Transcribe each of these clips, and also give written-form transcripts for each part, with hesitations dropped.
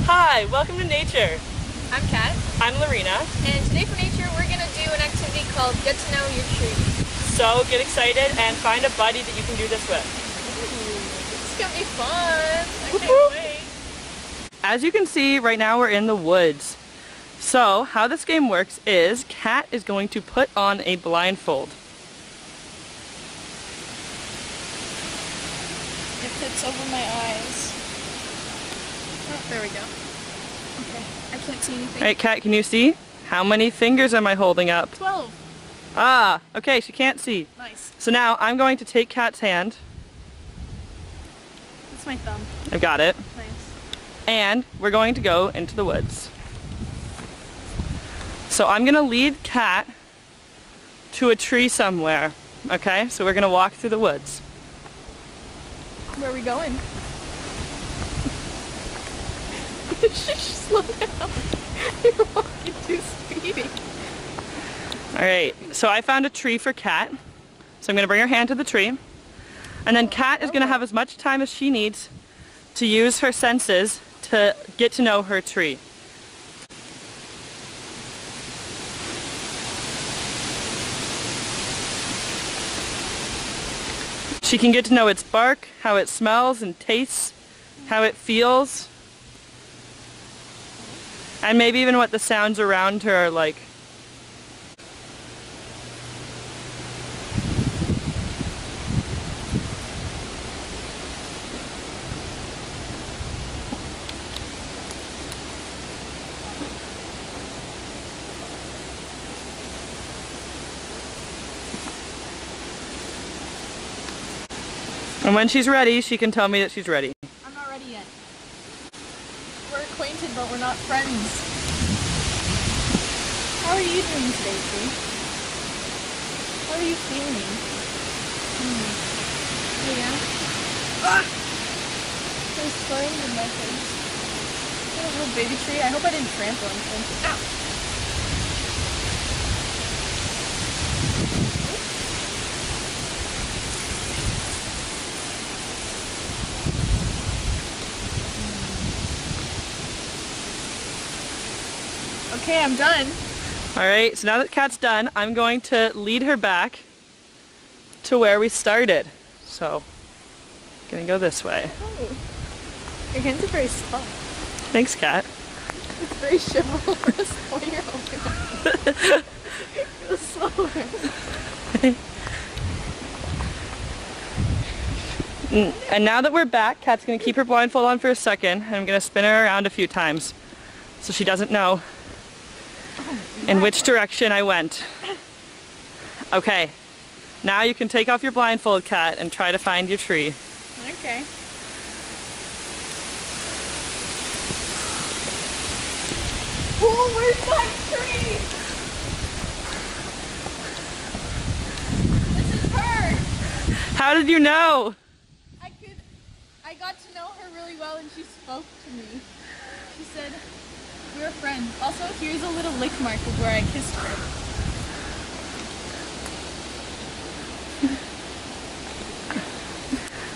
Hi, welcome to Nature. I'm Kat. I'm Lorena. And today for Nature we're going to do an activity called Get to Know Your Tree. So get excited and find a buddy that you can do this with. Ooh, this is going to be fun. I can't wait. As you can see, right now we're in the woods. So how this game works is Kat is going to put on a blindfold. It fits over my eyes. Oh, there we go. Okay, I can't see anything. Alright, Kat, can you see? How many fingers am I holding up? 12. Ah, okay, she can't see. Nice. So now I'm going to take Kat's hand. That's my thumb. I've got it. Nice. And we're going to go into the woods. So I'm going to lead Kat to a tree somewhere. Okay, so we're going to walk through the woods. Where are we going? Slow down. You're walking too speedy. Alright, so I found a tree for Kat. So I'm going to bring her hand to the tree. And then Kat is going to have as much time as she needs to use her senses to get to know her tree. She can get to know its bark, how it smells and tastes, how it feels, and maybe even what the sounds around her are like. And when she's ready, she can tell me that she's ready. I'm not ready yet. We're acquainted, but we're not friends. How are you doing today, Tree? How are you feeling? Yeah? Ah! There's thorns in my face. Is that a little baby tree? I hope I didn't trample anything. Ow! Okay, I'm done. Alright, so now that Kat's done, I'm going to lead her back to where we started. So, gonna go this way. Oh. Your hands are very soft. Thanks, Kat. It's very chivalrous when you're holding it. Go slower. And now that we're back, Kat's gonna keep her blindfold on for a second, and I'm gonna spin her around a few times so she doesn't know in which direction I went. Okay, now you can take off your blindfold, Kat, and try to find your tree. Okay. Oh, where's my tree? This is her. How did you know? I got to know her really well and she spoke to me. She said, we're friends. Also, here's a little lick mark of where I kissed her.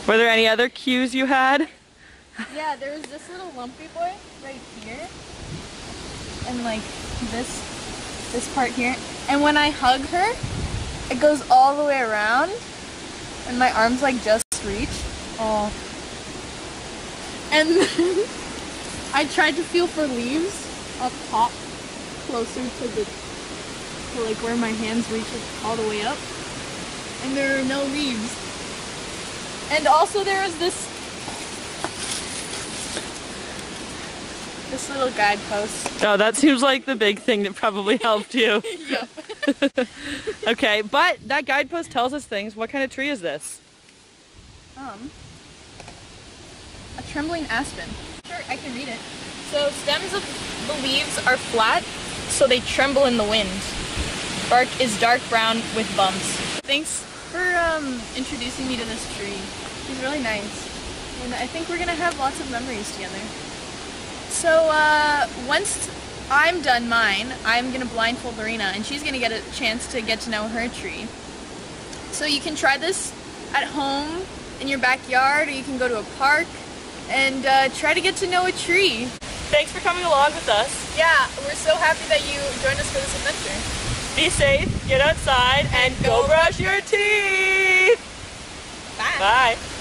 Were there any other cues you had? Yeah, there was this little lumpy boy right here. And like this part here. And when I hug her, it goes all the way around. And my arms like just reach. Oh. And then I tried to feel for leaves up top, closer to like where my hands reach all the way up. And there are no leaves. And also there is this little guidepost. Oh, that seems like the big thing that probably helped you. Yep. Okay, but that guidepost tells us things. What kind of tree is this? A trembling aspen. Sure, I can read it. So stems of the leaves are flat, so they tremble in the wind. Bark is dark brown with bumps. Thanks for introducing me to this tree. She's really nice. And I think we're gonna have lots of memories together. So once I'm done mine, I'm gonna blindfold Lorena and she's gonna get a chance to get to know her tree. So you can try this at home in your backyard, or you can go to a park and try to get to know a tree. Thanks for coming along with us. Yeah, we're so happy that you joined us for this adventure. Be safe, get outside, and go brush your teeth. Bye. Bye.